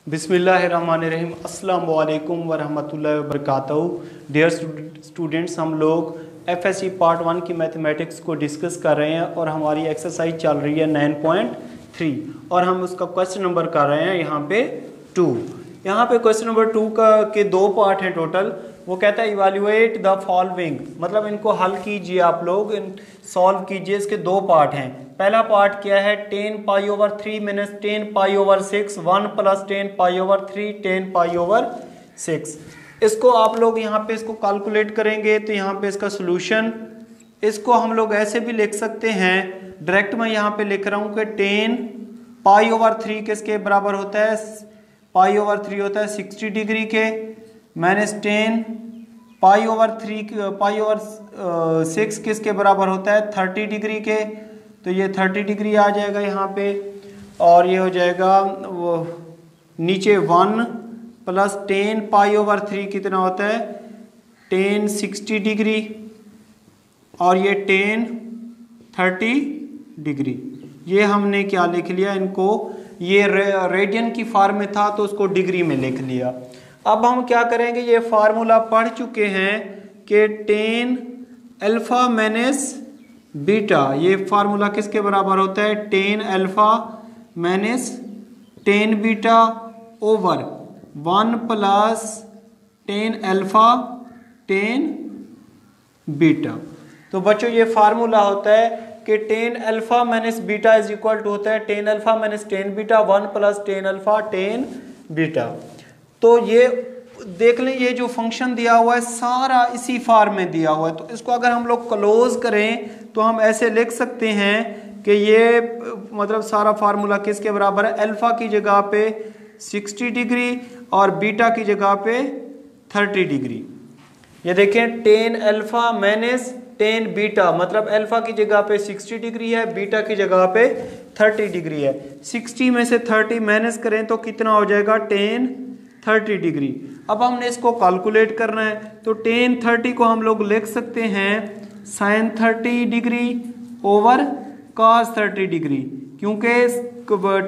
बिस्मिल्लाहिर्रहमानिर्रहीम। अस्सलाम वालेकुम वरहमतुल्लाहि वबरकातुहू। डियर स्टूडेंट्स, हम लोग एफएससी पार्ट 1 की मैथमेटिक्स को डिस्कस कर रहे हैं और हमारी एक्सरसाइज चल रही है 9.3 और हम उसका क्वेश्चन नंबर कर रहे हैं यहाँ पे 2। यहाँ पे क्वेश्चन नंबर 2 के दो पार्ट हैं टोटल। वो कहता है इवैल्यूएट द फॉलोइंग, मतलब इनको हल कीजिए, आप लोग सॉल्व कीजिए। इसके दो पार्ट हैं। पहला पार्ट क्या है, 10 pi over 3 minus 10 pi over 6 1 plus 10 pi over 3 10 pi over 6। इसको आप लोग यहाँ पे इसको कैलकुलेट करेंगे तो यहाँ पे इसका सोल्यूशन, इसको हम लोग ऐसे भी लिख सकते हैं। डायरेक्ट मैं यहाँ पे लिख रहा हूँ कि 10 पाई ओवर 3 किसके बराबर होता है, पाई ओवर 3 होता है 60 डिग्री के, माइनस 10 पाई ओवर 6 किसके बराबर होता है 30 डिग्री के। तो ये 30 डिग्री आ जाएगा यहाँ पे, और ये हो जाएगा वो नीचे 1 प्लस 10 पाई ओवर 3 कितना होता है 10 60 डिग्री, और ये 10 30 डिग्री। ये हमने क्या लिख लिया, इनको ये रेडियन की फॉर्म में था तो उसको डिग्री में लिख लिया। अब हम क्या करेंगे, ये फार्मूला पढ़ चुके हैं कि 10 अल्फा माइनस बीटा, ये फार्मूला किसके बराबर होता है 10 alpha minus 10 beta over 1 plus 10 alpha 10 beta. तो बच्चों ये फार्मूला होता है कि 10 alpha minus beta is equal to होता है 10 alpha minus 10 beta 1 plus 10 alpha 10 beta. तो ये देख लें, ये जो फंक्शन दिया हुआ है सारा इसी फॉर्म में दिया हुआ है। तो इसको अगर हम लोग क्लोज करें तो हम ऐसे लिख सकते हैं कि ये मतलब सारा फार्मूला किसके बराबर है, अल्फा की जगह पे 60 डिग्री और बीटा की जगह पे 30 डिग्री। ये देखें 10 अल्फा माइनस 10 बीटा, मतलब अल्फा की जगह पे 60 डिग्री है, बीटा की जगह पे 30 डिग्री है। 60 में से 30 माइनस करें तो कितना हो जाएगा 10 30 डिग्री। अब हमने इसको कैलकुलेट करना है तो 10 30 को हम लोग लिख सकते हैं sine 30 degree over cos 30 degree, क्योंकि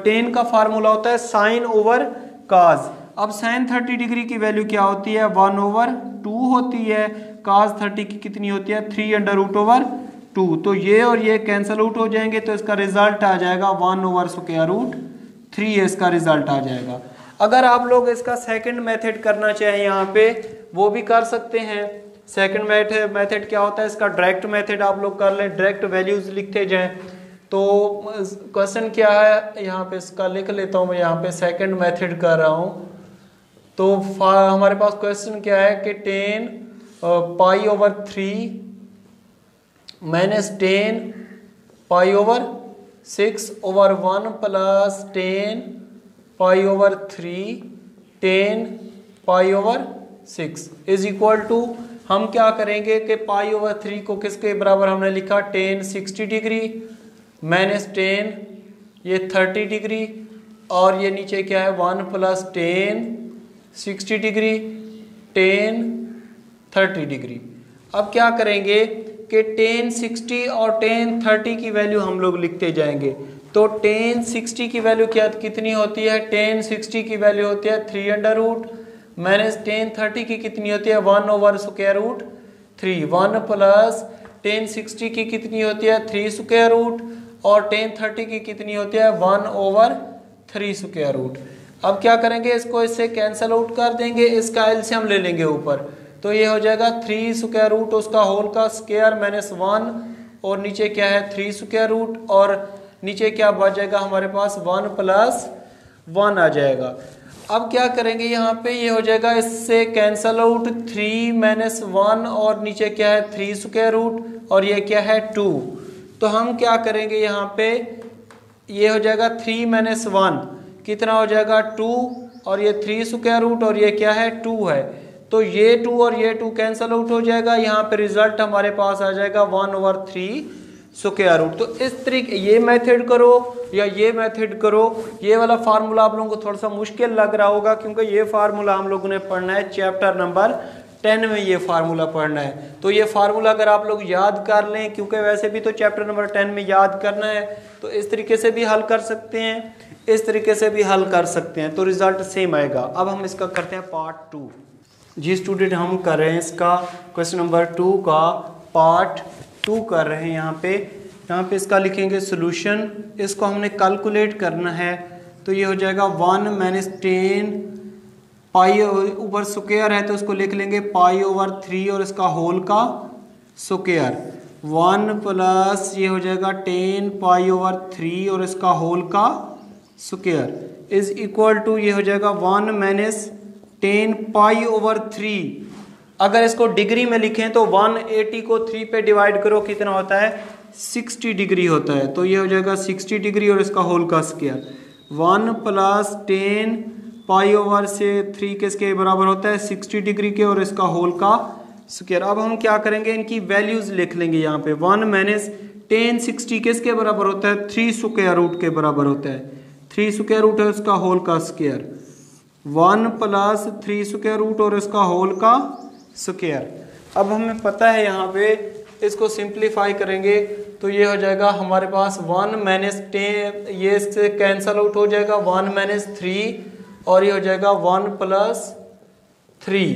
10 का फार्मूला होता है साइन ओवर कॉस। अब साइन 30 डिग्री की वैल्यू क्या होती है 1 ओवर 2 होती है, कॉस 30 की कितनी होती है 3 अंडर रूट ओवर 2। तो ये और ये कैंसिल आउट हो जाएंगे तो इसका रिजल्ट आ जाएगा 1 ओवर स्क्वायर रूट 3, इसका रिजल्ट आ जाएगा। अगर आप लोग इसका सेकंड मेथड करना चाहें यहाँ पे वो भी कर सकते हैं। सेकंड मेथड क्या होता है, इसका डायरेक्ट मेथड आप लोग कर लें, डायरेक्ट वैल्यूज लिखते जाएं। तो क्वेश्चन क्या है यहाँ पे, इसका लिख लेता हूँ मैं, यहाँ पे सेकंड मेथड कर रहा हूँ। तो हमारे पास क्वेश्चन क्या है कि 10 pi over 3 minus 10 pi over 6 over 1 plus 10 pi over 3 10 pi over 6 is equal to, हम क्या करेंगे कि पाई ओवर 3 को किसके बराबर हमने लिखा 10 60 डिग्री माइनस 10 ये 30 डिग्री, और ये नीचे क्या है 1 प्लस 10 60 डिग्री 10 30 डिग्री। अब क्या करेंगे कि 10 60 और 10 30 की वैल्यू हम लोग लिखते जाएंगे। तो 10 60 की वैल्यू क्या कितनी होती है, 10 60 की वैल्यू होती है 3 अंडर रूट माइनस 10 30 की कितनी होती है 1 ओवर स्क्वायर रूट 3, 1 प्लस 10 60 की कितनी होती है 3 स्क्वायर रूट, और 10 30 की कितनी होती है 1 ओवर 3 स्क्वायर रूट। अब क्या करेंगे, इसको इससे कैंसिल आउट कर देंगे, इसका एलसीएम ले लेंगे ऊपर। तो ये हो जाएगा 3 स्क्वायर रूट उसका होल का स्क्वायर माइनस 1, और नीचे क्या है 3 स्क्वायर रूट, और नीचे क्या बच जाएगा हमारे पास 1 प्लस 1 आ जाएगा। अब क्या करेंगे यहाँ पे, ये हो जाएगा इससे कैंसल आउट 3 माइनस 1, और नीचे क्या है 3 स्क्वायर रूट, और ये क्या है 2। तो हम क्या करेंगे यहाँ पे, ये हो जाएगा 3 माइनस 1 कितना हो जाएगा 2, और ये 3 स्क्वायर रूट, और ये क्या है 2 है। तो ये 2 और ये 2 कैंसल आउट हो जाएगा, यहाँ पे रिजल्ट हमारे पास आ जाएगा 1 ओवर 3 स्क्वायर रूट। तो इस तरीके ये मेथड करो या ये मेथड करो। ये वाला फार्मूला आप लोगों को थोड़ा सा मुश्किल लग रहा होगा, क्योंकि ये फार्मूला हम लोगों ने पढ़ना है चैप्टर नंबर 10 में, ये फार्मूला पढ़ना है। तो ये फार्मूला अगर आप लोग याद कर लें, क्योंकि वैसे भी तो चैप्टर नंबर 10 में याद करना है, तो इस तरीके से भी हल कर सकते हैं। इस तरीके से भी हल कर सकते हैं, तो रिजल्ट सेम आएगा। अब हम इसका करते हैं पार्ट 2। जी स्टूडेंट, हम कर रहे हैं इसका क्वेश्चन नंबर 2 का पार्ट 2 कर रहे हैं। यहाँ पे इसका लिखेंगे सोल्यूशन। इसको हमने कैलकुलेट करना है, तो ये हो जाएगा 1 - 10 पाई, ऊपर स्क्वायर है तो उसको लिख लेंगे π/3 और इसका होल का स्क्वायर। 1 प्लस ये हो जाएगा 10 π/3 और इसका होल का स्क्वायर इज इक्वल टू ये हो जाएगा 1 - 10 π/3। अगर इसको डिग्री में लिखें तो 180 को 3 पे डिवाइड करो, कितना होता है 60 डिग्री होता है। तो ये हो जाएगा 60 डिग्री और इसका होल का स्क्वायर। 1 + 10 π/3 किसके बराबर होता है 60 डिग्री के और इसका होल का स्क्वायर। अब हम क्या करेंगे, इनकी वैल्यूज लिख लेंगे यहाँ पे। 1 - 10 60 किसके बराबर होता है 3 स्क्वायर रूट के बराबर होता है। 3 स्क्वायर रूट है उसका होल का स्क्वायर। 1 + 3 स्क्वायर रूट और इसका होल का स्क्वायर। अब हमें पता है यहाँ पे, इसको सिंप्लीफाई करेंगे तो ये हो जाएगा हमारे पास 1 - 10, ये इससे कैंसल आउट हो जाएगा 1 - 3 और ये हो जाएगा 1 + 3।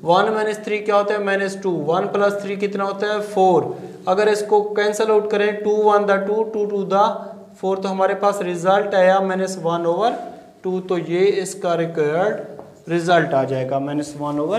1 - 3 क्या होता है -2। 1 + 3 कितना होता है 4। अगर इसको कैंसल आउट करें 2 × 1 = 2, 2 × 2 = 4, तो हमारे पास रिजल्ट आया -1/2। तो ये इसका रिक्वायर्ड रिजल्ट आ जाएगा -1/2।